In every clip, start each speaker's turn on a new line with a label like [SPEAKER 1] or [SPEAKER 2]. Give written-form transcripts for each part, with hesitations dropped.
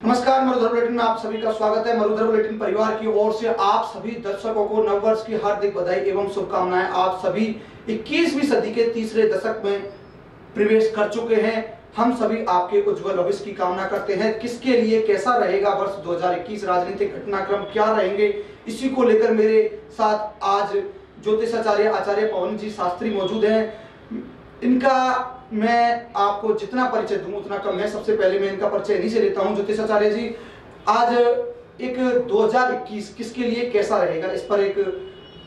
[SPEAKER 1] नमस्कार, मरुधर बुलेटिन में आप सभी का स्वागत है। मरुधर बुलेटिन परिवार की ओर से आप सभी दर्शकों को नववर्ष की हार्दिक बधाई एवं शुभकामनाएं। आप सभी 21वीं सदी के तीसरे दशक में प्रवेश कर चुके हैं। हम सभी आपके उज्जवल भविष्य की कामना करते हैं। किसके लिए कैसा रहेगा वर्ष 2021, राजनीतिक घटनाक्रम क्या रहेंगे, इसी को लेकर मेरे साथ आज ज्योतिषाचार्य आचार्य पवन जी शास्त्री मौजूद हैं। इनका मैं आपको जितना परिचय दूं उतना कम है। सबसे पहले मैं इनका परिचय इन्हीं से लेता हूं। ज्योतिषाचार्य जी, आज एक 2021 किसके लिए कैसा रहेगा, इस पर एक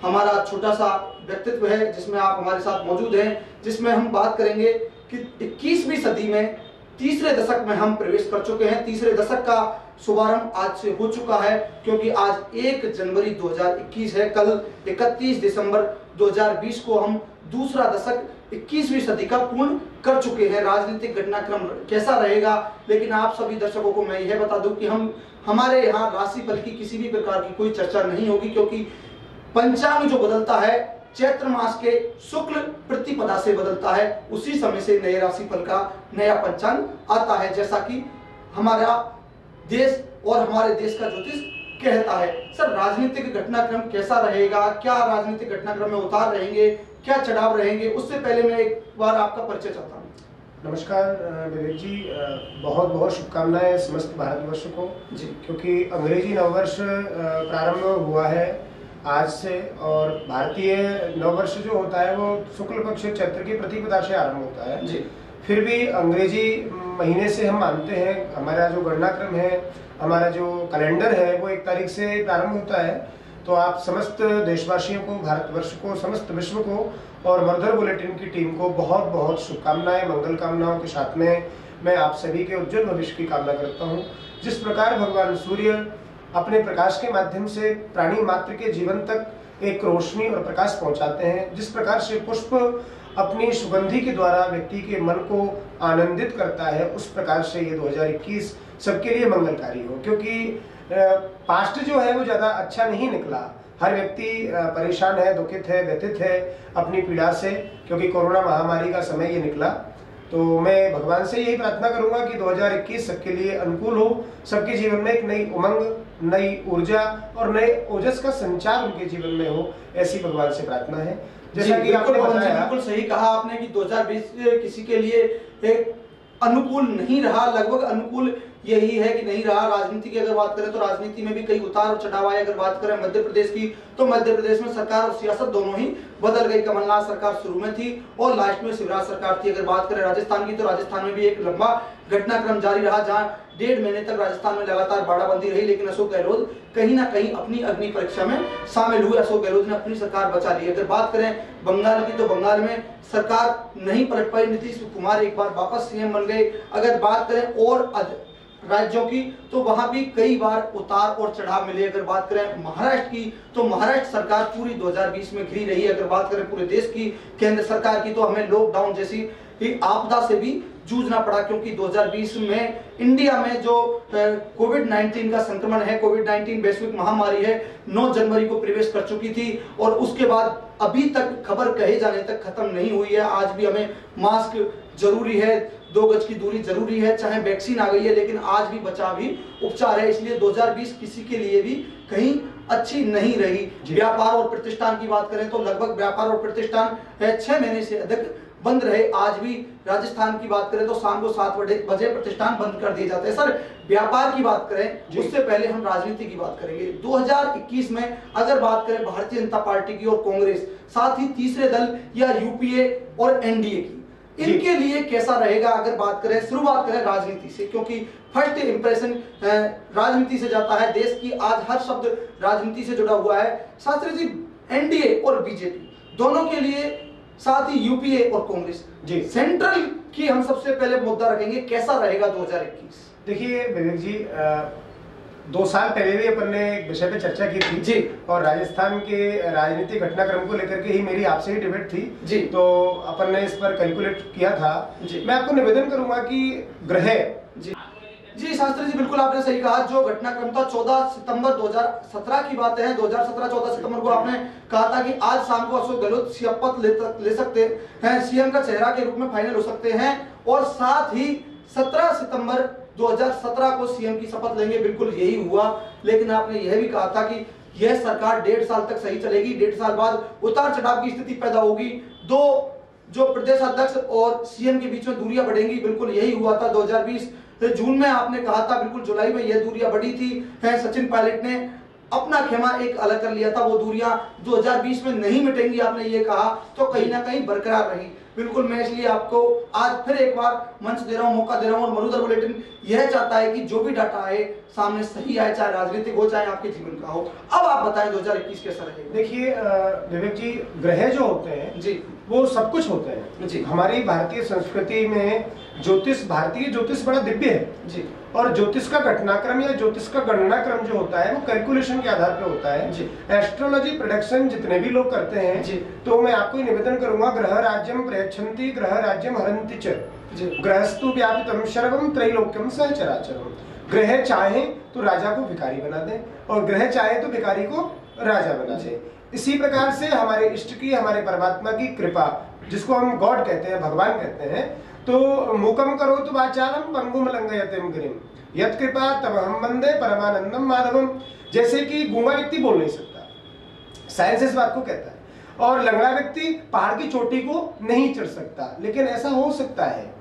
[SPEAKER 1] हमारा छोटा सा व्यक्तित्व है जिसमें आप हमारे साथ मौजूद हैं, जिसमें हम बात करेंगे कि 21वीं सदी में तीसरे दशक में हम प्रवेश कर चुके हैं। तीसरे दशक का शुभारंभ आज से हो चुका है, क्योंकि आज 1 जनवरी 2021 है। कल 31 दिसंबर 2020 को हम दूसरा दशक 21वीं सदी का पूर्ण कर चुके हैं। राजनीतिक घटनाक्रम कैसा रहेगा, लेकिन आप सभी दर्शकों को मैं यह बता दूं कि हमारे यहाँ राशिफल की किसी भी प्रकार की कोई चर्चा नहीं होगी, क्योंकि पंचांग जो बदलता है चैत्र मास के शुक्ल प्रतिपदा से बदलता है। उसी समय से नए राशिफल का नया पंचांग आता है, जैसा कि हमारा देश और हमारे देश का ज्योतिष कहता है। सर, राजनीतिक घटनाक्रम कैसा रहेगा, क्या राजनीतिक घटनाक्रम में उतार रहेंगे, क्या चढ़ाव रहेंगे, उससे पहले मैं एक बार आपका परिचय चाहता हूँ।
[SPEAKER 2] नमस्कार विवेक जी, बहुत बहुत शुभकामनाएं समस्त भारतवर्ष को जी, क्योंकि अंग्रेजी नववर्ष प्रारंभ हुआ है आज से, और भारतीय नववर्ष जो होता है वो शुक्ल पक्ष चैत्र की प्रतिपदा से आरंभ होता है जी। फिर भी अंग्रेजी महीने से हम मानते हैं, हमारा जो गणनाक्रम है, हमारा जो कैलेंडर है वो 1 तारीख से प्रारंभ होता है। तो आप समस्त देशवासियों को, भारतवर्ष को, समस्त विश्व को और मरुधर बुलेटिन की टीम को बहुत बहुत शुभकामनाएं, मंगल कामनाओं के साथ में मैं आप सभी के उज्जवल भविष्य की कामना करता हूं। जिस प्रकार भगवान सूर्य अपने प्रकाश के माध्यम से प्राणी मात्र के जीवन तक एक रोशनी और प्रकाश पहुंचाते हैं, जिस प्रकार से पुष्प अपनी सुगंधि के द्वारा व्यक्ति के मन को आनंदित करता है, उस प्रकार से ये 2021 सबके लिए मंगलकारी हो। क्योंकि पास्ट जो है वो ज्यादा अच्छा नहीं निकला। हर व्यक्ति परेशान है, दुखित है, व्यथित है अपनी पीड़ा से, क्योंकि कोरोना महामारी का समय ये निकला। तो मैं भगवान से यही प्रार्थना करूंगा कि 2021 सबके लिए अनुकूल हो, सबके जीवन में एक नई उमंग, नई ऊर्जा और नए ओजस का संचार उनके जीवन में हो, ऐसी भगवान से प्रार्थना है। जैसा कि आपने बताया,
[SPEAKER 1] बिल्कुल सही कहा आपने कि 2020 किसी के लिए एक अनुकूल नहीं रहा। लगभग अनुकूल यही है कि नहीं रहा। राजनीति की अगर बात करें तो राजनीति में भी कई उतार और चढ़ाव आए। अगर बात करें मध्य प्रदेश की, तो मध्य प्रदेश में सरकार और सियासत दोनों ही बदल गई। कमलनाथ सरकार शुरू में थी और लास्ट में शिवराज सरकार थी। अगर बात करें राजस्थान की, तो राजस्थान में भी एक लंबा घटनाक्रम जारी रहा, जहां 1.5 महीने तक राजस्थान में लगातार बाड़ाबंदी रही। लेकिन अशोक गहलोत कहीं ना कहीं अपनी अग्नि परीक्षा में शामिल हुए। अशोक गहलोत ने अपनी सरकार बचा ली। अगर बात करें बंगाल की, तो बंगाल में सरकार नहीं पलट पाई। नीतीश कुमार एक बार वापस सीएम बन गए। अगर बात करें और राज्यों की, तो वहां भी कई बार उतार और चढ़ाव मिले। अगर बात करें महाराष्ट्र की, तो महाराष्ट्र सरकार पूरी 2020 में घिरी रही है। अगर बात करें पूरे देश की केंद्र सरकार की, तो हमें लॉकडाउन जैसी आपदा से भी जूझना पड़ा, क्योंकि 2020 में इंडिया में जो कोविड-19 का संक्रमण है, कोविड-19 वैश्विक महामारी है, 9 जनवरी को प्रवेश कर चुकी थी और उसके बाद अभी तक खबर कहे जाने तक खत्म नहीं हुई है। आज भी हमें मास्क जरूरी है, 2 गज की दूरी जरूरी है, चाहे वैक्सीन आ गई है, लेकिन आज भी बचाव ही उपचार है। इसलिए 2020 किसी के लिए भी कहीं अच्छी नहीं रही। व्यापार और प्रतिष्ठान की बात करें तो लगभग व्यापार और प्रतिष्ठान 6 महीने से अधिक बंद रहे। आज भी राजस्थान की बात करें तो शाम को 7 बजे प्रतिष्ठान बंद कर दिए जाते हैं। सर, व्यापार की बात करें उससे पहले हम राजनीति की बात करेंगे। 2021 में अगर बात करें भारतीय जनता पार्टी की और कांग्रेस, साथ ही तीसरे दल या यूपीए और एनडीए की, इनके लिए कैसा रहेगा? अगर बात करें, शुरुआत करें राजनीति से, क्योंकि फर्स्ट इंप्रेशन राजनीति से जाता है। देश की आज हर शब्द राजनीति से जुड़ा हुआ है। शास्त्री जी, एनडीए और बीजेपी दोनों के लिए, साथ ही यूपीए और कांग्रेस जी, सेंट्रल की हम सबसे पहले मुद्दा रखेंगे, कैसा रहेगा 2021?
[SPEAKER 2] देखिए विवेक जी, 2 साल पहले भी अपन ने एक विषय पे चर्चा की थी जी, और राजस्थान के राजनीतिक घटनाक्रम को लेकर के ही मेरी आपसे ही डिबेट थी जी। तो अपन ने इस पर कैलकुलेट किया था जी। मैं आपको निवेदन करूंगा कि ग्रह
[SPEAKER 1] जी शास्त्री जी, बिल्कुल आपने सही कहा। जो घटनाक्रम था 14 सितंबर 2017 की बात है। 2017-14 सितंबर को आपने कहा था कि आज शाम को अशोक गहलोत शपथ ले सकते हैं, सीएम का चेहरा के रूप में फाइनल हो सकते हैं। और साथ ही 17 सितंबर 2017 को सीएम की शपथ लेंगे, बिल्कुल यही हुआ। लेकिन आपने यह भी कहा था कि यह सरकार 1.5 साल तक सही चलेगी, 1.5 साल बाद उतार चढ़ाव की स्थिति पैदा होगी, दो जो प्रदेश अध्यक्ष और सीएम के बीच में दूरियां बढ़ेंगी, बिल्कुल यही हुआ था। 2020 जून में आपने कहा था, बिल्कुल जुलाई में यह दूरियां बढ़ी थी। सचिन पायलट ने अपना खेमा एक अलग कर लिया था, वो दूरियां 2020 में नहीं मिटेंगी आपने ये कहा, तो कहीं ना कहीं बरकरार रही। बिल्कुल मैं इसलिए आपको आज फिर एक बार मंच दे रहा हूं, मौका दे रहा हूं, और मरुधर बुलेटिन यह चाहता है कि जो भी डाटा आए सामने सही आए, चाहे राजनीतिक हो चाहे आपके जीवन का हो। अब आप बताएं 2021 कैसा रहेगा।
[SPEAKER 2] देखिए विवेक जी, ग्रह जो होते हैं जी वो सब कुछ होते हैं जी। हमारी भारतीय संस्कृति में भारतीय ज्योतिष बड़ा दिव्य है जी। और ज्योतिष का घटनाक्रम या ज्योतिष का गणना क्रम जो होता है वो कैलकुलेशन के आधार पे होता है जी। एस्ट्रोलॉजी प्रेडिक्शन जितने भी लोग करते हैं जी, तो मैं आपको निवेदन करूंगा, ग्रह राज्यम प्रयच्छन्ति ग्रह राज्यम हरन्ति च ग्रहस्तु व्यापितम सर्वम त्रैलोक्यम सहचराचरम। ग्रह चाहे तो राजा को भिखारी बना दे और ग्रह चाहे तो भिखारी को राजा बना दे। इसी प्रकार से हमारे इष्ट की, हमारे परमात्मा की कृपा, जिसको हम गॉड कहते हैं, भगवान कहते हैं, तो मूकम करो तो वाचालम पंगुम लंघयतेम गिरिम यत् कृपा तब हम वंदे परमानंदम माधवम। जैसे कि गूंगा व्यक्ति बोल नहीं सकता, साइंस इस बात को कहता है, और लंगड़ा व्यक्ति पहाड़ की चोटी को नहीं चढ़ सकता, लेकिन ऐसा हो सकता है,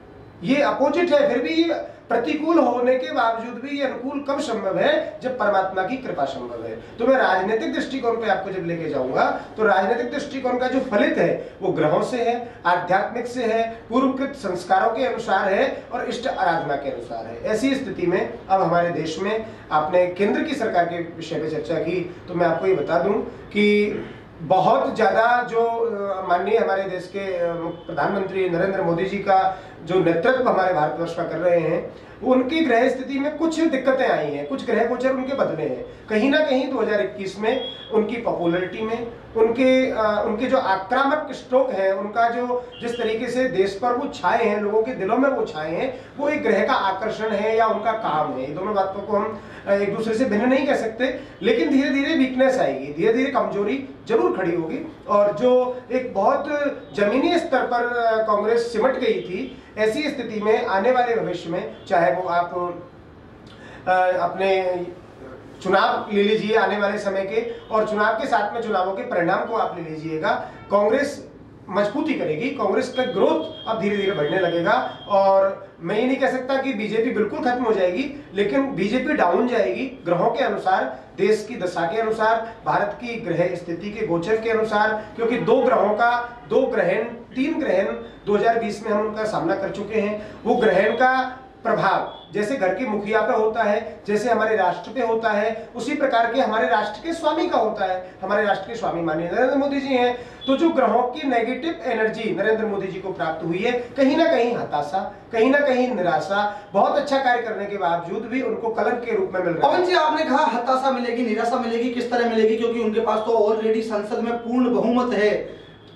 [SPEAKER 2] ये अपोजिट है। फिर भी प्रतिकूल होने के बावजूद भी ये अनुकूल कब संभव है, जब परमात्मा की कृपा संभव है। तो मैं राजनीतिक दृष्टिकोण पे आपको जब लेके जाऊंगा, तो राजनीतिक दृष्टिकोण का जो फलित है वो ग्रहों से है, आध्यात्मिक से है, पूर्वकृत संस्कारों के अनुसार है और इष्ट आराधना के अनुसार है। ऐसी स्थिति में अब हमारे देश में, आपने केंद्र की सरकार के विषय में चर्चा की, तो मैं आपको ये बता दूं कि बहुत ज्यादा जो माननीय हमारे देश के प्रधानमंत्री नरेंद्र मोदी जी का जो नेतृत्व हमारे भारतवर्ष का कर रहे हैं, उनकी ग्रह स्थिति में कुछ दिक्कतें आई हैं, कुछ ग्रह गोचर उनके बदले हैं। कहीं ना कहीं 2021 में उनकी पॉपुलैरिटी में, उनके जो आक्रामक स्ट्रोक है, उनका जो जिस तरीके से देश पर वो छाए हैं, लोगों के दिलों में वो छाए हैं, वो एक ग्रह का आकर्षण है या उनका काम है। ये दोनों बातों को हम एक दूसरे से भिन्न नहीं कह सकते, लेकिन धीरे धीरे वीकनेस आएगी, धीरे धीरे कमजोरी जरूर खड़ी होगी। और जो एक बहुत जमीनी स्तर पर कांग्रेस सिमट गई थी, ऐसी स्थिति में आने वाले भविष्य में, चाहे वो आप अपने चुनाव ले लीजिए आने वाले समय के, और चुनाव के साथ में चुनावों के परिणाम को आप ले लीजिएगा, कांग्रेस मजबूती करेगी, कांग्रेस का ग्रोथ अब धीरे धीरे बढ़ने लगेगा। और मैं ये नहीं कह सकता कि बीजेपी बिल्कुल खत्म हो जाएगी, लेकिन बीजेपी डाउन जाएगी ग्रहों के अनुसार, देश की दशा के अनुसार, भारत की ग्रह स्थिति के गोचर के अनुसार, क्योंकि दो ग्रहण 3 ग्रहण 2020 में हम उनका सामना कर चुके हैं। वो ग्रहण का प्रभाव जैसे घर के मुखिया पे होता है, जैसे हमारे राष्ट्र पे होता है, उसी प्रकार के हमारे राष्ट्र के स्वामी का होता है। हमारे राष्ट्र के स्वामी माननीय नरेंद्र मोदी जी हैं, तो जो ग्रहों की नेगेटिव एनर्जी नरेंद्र मोदी जी को प्राप्त हुई है, कहीं ना कहीं हताशा, कहीं ना कहीं निराशा, बहुत अच्छा कार्य करने के बावजूद भी उनको कलंक के रूप में मिल रहा है।
[SPEAKER 1] पवन जी, आपने कहा हताशा मिलेगी, निराशा मिलेगी, किस तरह मिलेगी? क्योंकि उनके पास तो ऑलरेडी संसद में पूर्ण बहुमत है,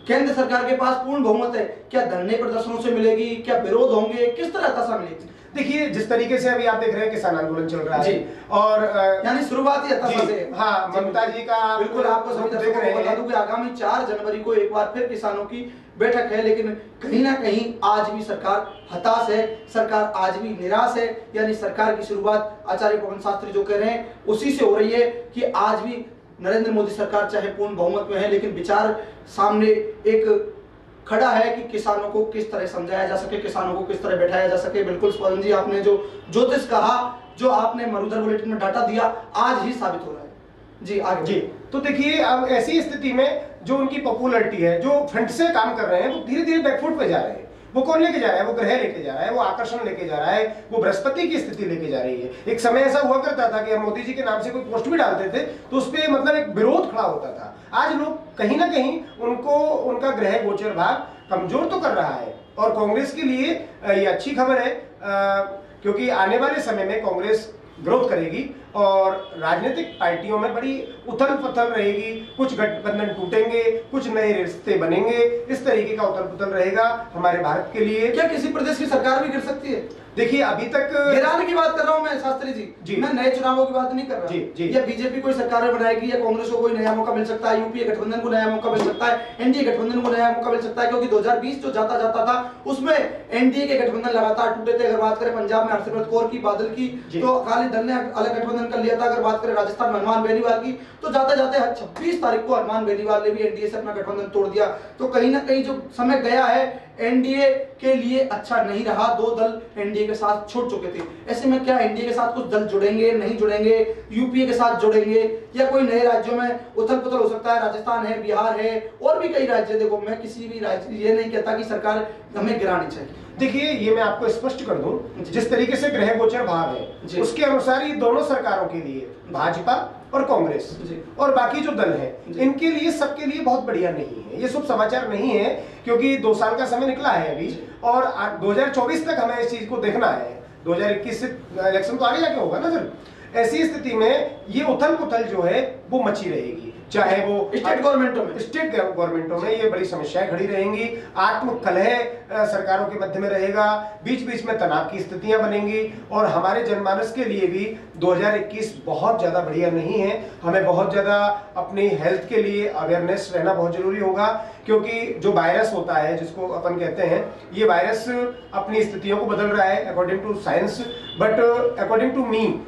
[SPEAKER 1] केंद्र सरकार के पास पूर्ण बहुमत है। क्या धरने प्रदर्शनों से मिलेगी, क्या विरोध होंगे, किस तरह हताशा मिलेगी?
[SPEAKER 2] देखिए, जिस तरीके से अभी आप देख रहे हैं किसान आंदोलन चल रहा है, और
[SPEAKER 1] यानी शुरुआत ही हताशा से।
[SPEAKER 2] हाँ, ममता जी का
[SPEAKER 1] बिल्कुल आपको सभी देख रहे हैं। बता दूं कि आगामी 4 जनवरी को एक बार फिर किसानों की बैठक है, लेकिन कहीं ना कहीं आज भी सरकार हताश है, सरकार आज भी निराश है। यानी सरकार की शुरुआत आचार्य पवन शास्त्री जो कह रहे हैं उसी से हो रही है कि आज भी नरेंद्र मोदी सरकार चाहे पूर्ण बहुमत में है, लेकिन विचार सामने एक खड़ा है कि किसानों को किस तरह समझाया जा सके, किसानों को किस तरह बैठाया जा सके। बिल्कुल पवन जी, आपने जो ज्योतिष कहा, जो आपने मरुधर बुलेटिन में डाटा दिया, आज ही साबित हो रहा है। जी आगे
[SPEAKER 2] जी। तो देखिए, अब ऐसी स्थिति में जो उनकी पॉपुलैरिटी है, जो फ्रंट से काम कर रहे हैं, वो धीरे धीरे बैकफुट पे जा रहे हैं। वो कौन लेके जा रहा है? वो ग्रह लेके जा रहा है, वो आकर्षण लेके जा रहा है, वो बृहस्पति की स्थिति लेके जा रही है। एक समय ऐसा हुआ करता था कि हम मोदी जी के नाम से कोई पोस्ट भी डालते थे तो उस पर मतलब एक विरोध खड़ा होता था। आज लोग कहीं ना कहीं उनको, उनका ग्रह गोचर भाव कमजोर तो कर रहा है, और कांग्रेस के लिए ये अच्छी खबर है, क्योंकि आने वाले समय में कांग्रेस ग्रोथ करेगी और राजनीतिक पार्टियों में बड़ी उथल पुथल रहेगी, कुछ गठबंधन टूटेंगे, कुछ नए रिश्ते बनेंगे, इस तरीके का उथल पुथल रहेगा हमारे भारत के लिए।
[SPEAKER 1] क्या किसी प्रदेश की सरकार भी गिर सकती है?
[SPEAKER 2] देखिए अभी तक
[SPEAKER 1] गिराने की बात कर रहा हूं मैं शास्त्री जी, मैं नए चुनावों की बात नहीं कर रहा। या बीजेपी कोई सरकार बनाएगी या कांग्रेस को कोई नया मौका मिल सकता है, यूपीए गठबंधन को नया मौका मिल सकता है, एनडीए गठबंधन को नया मौका मिल सकता है, क्योंकि 2020 जो जाता था उसमें एनडीए के गठबंधन लगातार टूटे थे। अगर बात करें पंजाब में हरसिमरत कौर की, बादल की, तो अकाली दल ने अलग गठबंधन कर लिया था। अगर बात करें राजस्थान में हनुमान बेनीवाल की, तो जाते जाते 26 तारीख को हनुमान बेनीवाल ने भी एनडीए से अपना गठबंधन तोड़ दिया। तो कहीं ना कहीं जो समय गया है एनडीए के लिए अच्छा नहीं रहा। 2 दल एनडीए के साथ छूट चुके थे। ऐसे में क्या एनडीए के साथ कुछ दल जुड़ेंगे, नहीं जुड़ेंगे, यूपीए के साथ जुड़ेंगे, या कोई नए राज्यों में उथल पुथल हो सकता है? राजस्थान है, बिहार है, और भी कई राज्य। देखो मैं किसी भी राज्य ये नहीं कहता कि सरकार हमें गिरानी चाहिए।
[SPEAKER 2] देखिए ये मैं आपको स्पष्ट कर दूं, जिस तरीके से ग्रह गोचर भाव है उसके अनुसार ये दोनों सरकारों के लिए, भाजपा और कांग्रेस और बाकी जो दल हैं, इनके लिए सबके लिए बहुत बढ़िया नहीं है। ये शुभ समाचार नहीं है, क्योंकि 2 साल का समय निकला है अभी और 2024 तक हमें इस चीज को देखना है। 2021 से इलेक्शन तो आगे जाके होगा ना सर। ऐसी स्थिति में ये उथल पुथल जो है वो मची रहेगी, चाहे वो स्टेट गवर्नमेंटों में ये बड़ी समस्याएं खड़ी रहेंगी। आत्म कलह सरकारों के मध्य में रहेगा, बीच बीच में तनाव की स्थितियां बनेंगी और हमारे जनमानस के लिए भी 2021 बहुत ज्यादा बढ़िया नहीं है। हमें बहुत ज्यादा अपनी हेल्थ के लिए अवेयरनेस रहना बहुत जरूरी होगा, क्योंकि जो वायरस होता है जिसको अपन कहते हैं, ये वायरस अपनी स्थितियों को बदल रहा है according to science, but according to me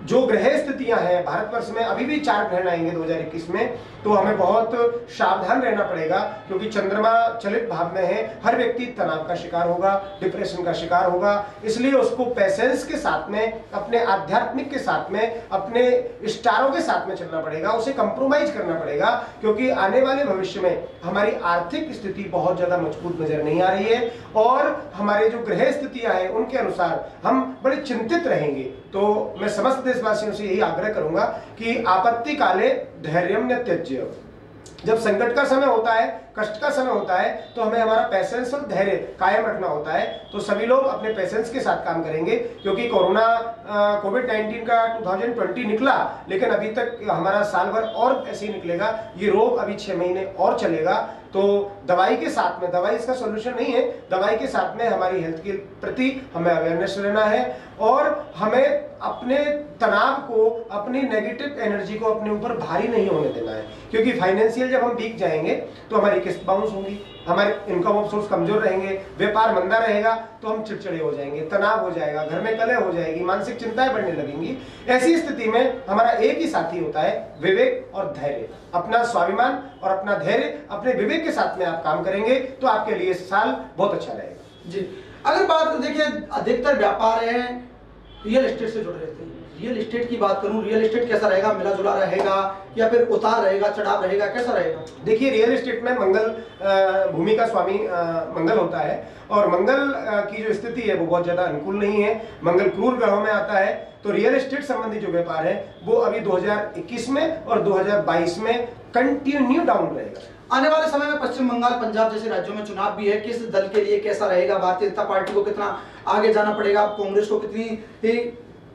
[SPEAKER 2] जो ग्रह स्थितियां हैं भारतवर्ष में, अभी भी 4 ग्रहण आएंगे 2021 में, तो हमें बहुत सावधान रहना पड़ेगा, क्योंकि चंद्रमा चलित भाव में है। हर व्यक्ति तनाव का शिकार होगा, डिप्रेशन का शिकार होगा, इसलिए उसको पेशेंस के साथ में, अपने आध्यात्मिक के साथ में, अपने स्टारों के साथ में चलना पड़ेगा, उसे कंप्रोमाइज करना पड़ेगा, क्योंकि आने वाले भविष्य में हमारी आर्थिक स्थिति बहुत ज्यादा मजबूत नजर नहीं आ रही है और हमारे जो ग्रह स्थितियां हैं उनके अनुसार हम बड़े चिंतित रहेंगे। तो मैं समस्त देशवासियों से यही आग्रह करूंगा कि आपत्ति काले धैर्यम न त्यज्य। जब संकट का समय होता है, कष्ट का समय होता है, तो हमें हमारा पैसेंस और धैर्य कायम रखना होता है। तो सभी लोग अपने पैसेंस के साथ काम करेंगे, क्योंकि कोरोना कोविड-19 का 2020 निकला, लेकिन अभी तक हमारा साल भर और ऐसे ही निकलेगा। ये रोग अभी 6 महीने और चलेगा। तो दवाई के साथ में, दवाई इसका सॉल्यूशन नहीं है, दवाई के साथ में हमारी हेल्थ के प्रति हमें अवेयरनेस रहना है और हमें अपने तनाव को, अपनी नेगेटिव एनर्जी को अपने ऊपर भारी नहीं होने देना है, क्योंकि फाइनेंशियल जब हम वीक जाएंगे तो हमारी किस्त बाउंस होगी, हमारे इनकम ऑफ सोर्स कमजोर रहेंगे, व्यापार मंदा रहेगा, तो हम चिड़चिड़े हो जाएंगे, तनाव हो जाएगा, घर में कलह हो जाएगी, मानसिक चिंताएं बढ़ने लगेंगी। ऐसी स्थिति में हमारा एक ही साथी होता है, विवेक और धैर्य। अपना स्वाभिमान और अपना धैर्य, अपने विवेक के साथ में आप काम करेंगे तो आपके लिए साल बहुत अच्छा रहेगा।
[SPEAKER 1] जी, अगर बात देखिए, अधिकतर व्यापार हैं रियल एस्टेट से जुड़े रहते हैं। रियल एस्टेट की बात करूं, रियल एस्टेट कैसा रहेगा? मिला जुला रहेगा या फिर उतार रहेगा, चढ़ाव रहेगा, कैसा रहेगा?
[SPEAKER 2] देखिए रियल एस्टेट में मंगल भूमि का स्वामी मंगल होता है और मंगल की जो स्थिति है वो बहुत ज्यादा अनुकूल नहीं है। मंगल क्रूर ग्रहों में आता है, तो रियल एस्टेट संबंधी जो व्यापार है वो अभी 2021 में और 2022 में कंटिन्यू डाउन रहेगा।
[SPEAKER 1] आने वाले समय में पश्चिम बंगाल, पंजाब जैसे राज्यों में चुनाव भी है। किस दल के लिए कैसा रहेगा? भारतीय जनता पार्टी को कितना आगे जाना पड़ेगा? कांग्रेस को कितनी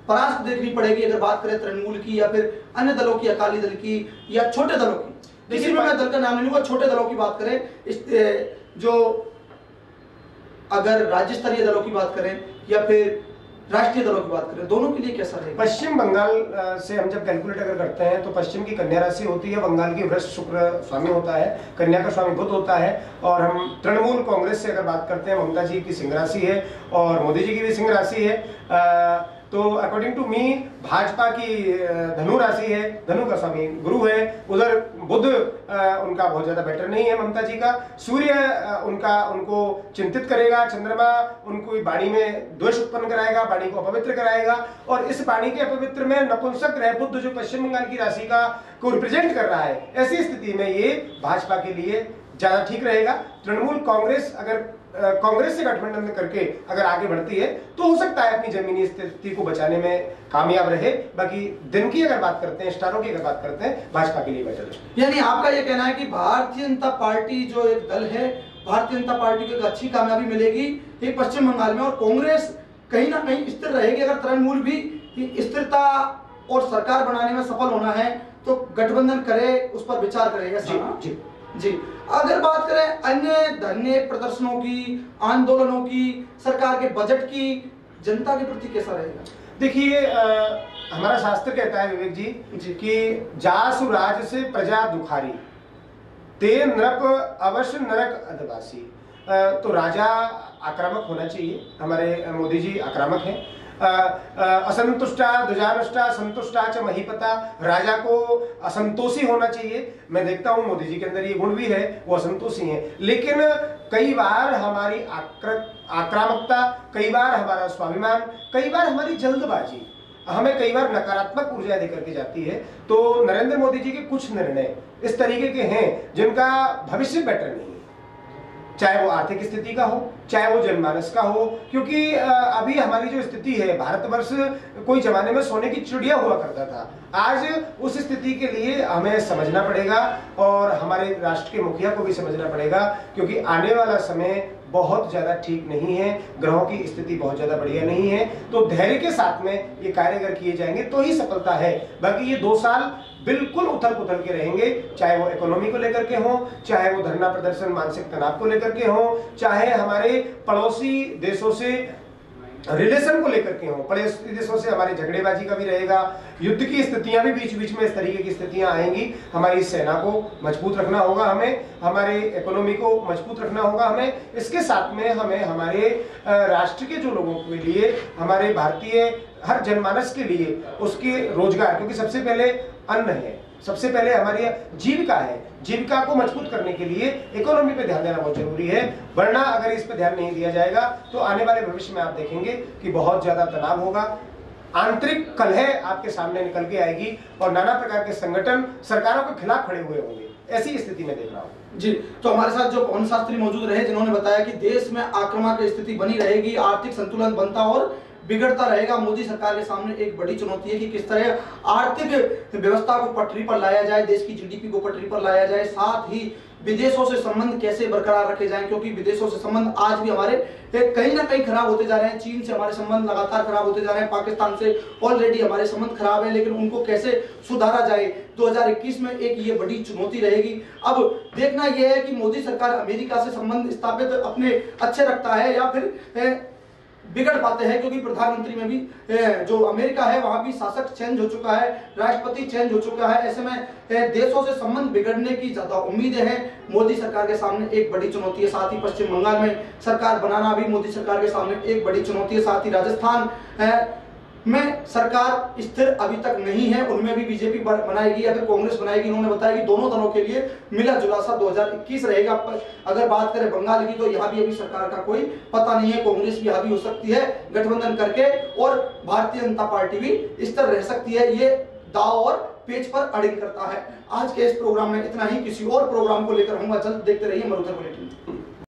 [SPEAKER 1] परास्त देखनी पड़ेगी? अगर बात करें तृणमूल की या फिर अन्य दलों की, अकाली दल की या छोटे दलों की, किसी भी मैं दल का नाम नहीं लूंगा, छोटे दलों की बात करें, जो अगर राज्य स्तरीय दलों की बात करें या फिर राष्ट्रीय दलों की बात करें, दोनों के लिए कैसा रहेगा?
[SPEAKER 2] पश्चिम बंगाल से हम जब कैलकुलेट अगर करते हैं तो पश्चिम की कन्या राशि होती है, बंगाल की वृष शुक्र स्वामी होता है, कन्या का स्वामी बुध होता है। और हम तृणमूल कांग्रेस से अगर बात करते हैं, ममता जी की सिंह राशि है और मोदी जी की भी सिंह राशि है। तो अकॉर्डिंग टू मी भाजपा की धनु राशि है, धनु का स्वामी गुरु है। उधर बुध उनका बहुत ज्यादा बेटर नहीं है, ममता जी का। सूर्य उनको चिंतित करेगा, चंद्रमा उनको वाणी में द्वेष उत्पन्न कराएगा, वाणी को अपवित्र कराएगा। और इस वाणी के अपवित्र में नपुंसक ग्रह बुध जो पश्चिम बंगाल की राशि को रिप्रेजेंट कर रहा है, ऐसी स्थिति में ये भाजपा के लिए ज्यादा ठीक रहेगा। तृणमूल कांग्रेस अगर कांग्रेस से गठबंधन करके अगर आगे बढ़ती है तो हो सकता है अपनी जमीनी स्थिति को बचाने में कामयाब रहे। बाकी दिन की अगर बात करते हैं, स्टारों की अगर बात करते हैं, भाजपा के लिए बेटर है।
[SPEAKER 1] यानी आपका ये कहना है कि भारतीय जनता पार्टी जो एक दल है, भारतीय जनता पार्टी को एक अच्छी कामयाबी मिलेगी ये पश्चिम बंगाल में, और कांग्रेस कहीं ना कहीं स्थिर रहेगी। अगर तृणमूल भी स्थिरता और सरकार बनाने में सफल होना है तो गठबंधन करे, उस पर विचार करेगा।
[SPEAKER 2] जी
[SPEAKER 1] जी, अगर बात करें अन्य धरने प्रदर्शनों की, आंदोलनों की, सरकार के बजट की, जनता के प्रति कैसा रहेगा?
[SPEAKER 2] देखिए, हमारा शास्त्र कहता है विवेक जी कि जासु राज से प्रजा दुखारी, ते नृप अवश्य नरक अधवासी। तो राजा आक्रामक होना चाहिए। हमारे मोदी जी आक्रामक हैं। असंतुष्टा ध्वजानुष्टा संतुष्टा च महीपता, राजा को असंतोषी होना चाहिए। मैं देखता हूं मोदी जी के अंदर ये गुण भी है, वो असंतोषी हैं। लेकिन कई बार हमारी आक्रामकता, कई बार हमारा स्वाभिमान, कई बार हमारी जल्दबाजी हमें कई बार नकारात्मक ऊर्जा देकर के जाती है। तो नरेंद्र मोदी जी के कुछ निर्णय इस तरीके के हैं जिनका भविष्य बेटर नहीं है, चाहे वो आर्थिक स्थिति का हो, चाहे वो जनमानस का हो। क्योंकि अभी हमारी जो स्थिति है, भारतवर्ष कोई जमाने में सोने की चिड़िया हुआ करता था, आज उस स्थिति के लिए हमें समझना पड़ेगा और हमारे राष्ट्र के मुखिया को भी समझना पड़ेगा, क्योंकि आने वाला समय बहुत ज्यादा ठीक नहीं है, ग्रहों की स्थिति बहुत ज्यादा बढ़िया नहीं है। तो धैर्य के साथ में ये कार्य अगर किए जाएंगे तो ही सफलता है। बाकी ये 2 साल बिल्कुल उथल पुथल के रहेंगे, चाहे वो इकोनॉमी को लेकर के हो, चाहे वो धरना प्रदर्शन मानसिक तनाव को लेकर के हो, चाहे हमारे पड़ोसी देशों से रिलेशन को लेकर के हो, पड़ोसी देशों से हमारी झगड़ेबाजी का भी रहेगा, युद्ध की स्थितियां भी बीच बीच में इस तरीके की स्थितियां आएंगी। हमारी सेना को मजबूत रखना होगा, हमें हमारे इकोनॉमी को मजबूत रखना होगा हमें। इसके साथ में हमें हमारे राष्ट्र के जो लोगों के लिए, हमारे भारतीय हर जनमानस के लिए उसके रोजगार, क्योंकि सबसे पहले अन्न है, सबसे पहले हमारी जीविका है, जीविका को मजबूत करने के लिए इकोनॉमी पे ध्यान देना बहुत जरूरी है। वरना अगर इस पे ध्यान नहीं दिया जाएगा तो आने वाले भविष्य में आप देखेंगे कि बहुत ज्यादा तनाव होगा, आंतरिक कलह आपके सामने निकल के आएगी और नाना प्रकार के संगठन सरकारों के खिलाफ खड़े हुए होंगे। ऐसी स्थिति में देख रहा हूँ
[SPEAKER 1] जी। तो हमारे साथ जो पवन शास्त्री मौजूद रहे, जिन्होंने बताया कि देश में आक्रामक स्थिति बनी रहेगी, आर्थिक संतुलन बनता और बिगड़ता रहेगा। मोदी सरकार के सामने एक बड़ी चुनौती है कि किस तरह आर्थिक व्यवस्था को पटरी पर लाया जाए, देश की जीडीपी को पटरी पर लाया जाए, साथ ही विदेशों से संबंध कैसे बरकरार रखे जाएं, क्योंकि विदेशों से संबंध आज भी हमारे कहीं ना कहीं खराब होते जा रहे हैं। चीन से हमारे संबंध लगातार खराब होते जा रहे हैं, पाकिस्तान से ऑलरेडी हमारे संबंध खराब है, लेकिन उनको कैसे सुधारा जाए 2021 में एक ये बड़ी चुनौती रहेगी। अब देखना यह है कि मोदी सरकार अमेरिका से संबंध स्थापित अपने अच्छे रखता है या फिर बिगड़ पाते हैं, क्योंकि प्रधानमंत्री में भी जो अमेरिका है वहां भी शासक चेंज हो चुका है, राष्ट्रपति चेंज हो चुका है। ऐसे में देशों से संबंध बिगड़ने की ज्यादा उम्मीदें हैं। मोदी सरकार के सामने एक बड़ी चुनौती है। साथ ही पश्चिम बंगाल में सरकार बनाना भी मोदी सरकार के सामने एक बड़ी चुनौती है। साथ ही राजस्थान में सरकार स्थिर अभी तक नहीं है, उनमें भी बीजेपी बनाएगी या फिर कांग्रेस बनाएगी। उन्होंने बताया कि दोनों दलों के लिए मिला जुला सा 2021 रहेगा। अगर बात करें बंगाल की तो यहाँ भी अभी सरकार का कोई पता नहीं है, कांग्रेस भी हावी हो सकती है गठबंधन करके और भारतीय जनता पार्टी भी स्थिर रह सकती है। ये दाव और पेच पर अड़िंग करता है। आज के इस प्रोग्राम में इतना ही। किसी और प्रोग्राम को लेकर होऊंगा जल्द। देखते रहिए मरुधर बुलेटिन।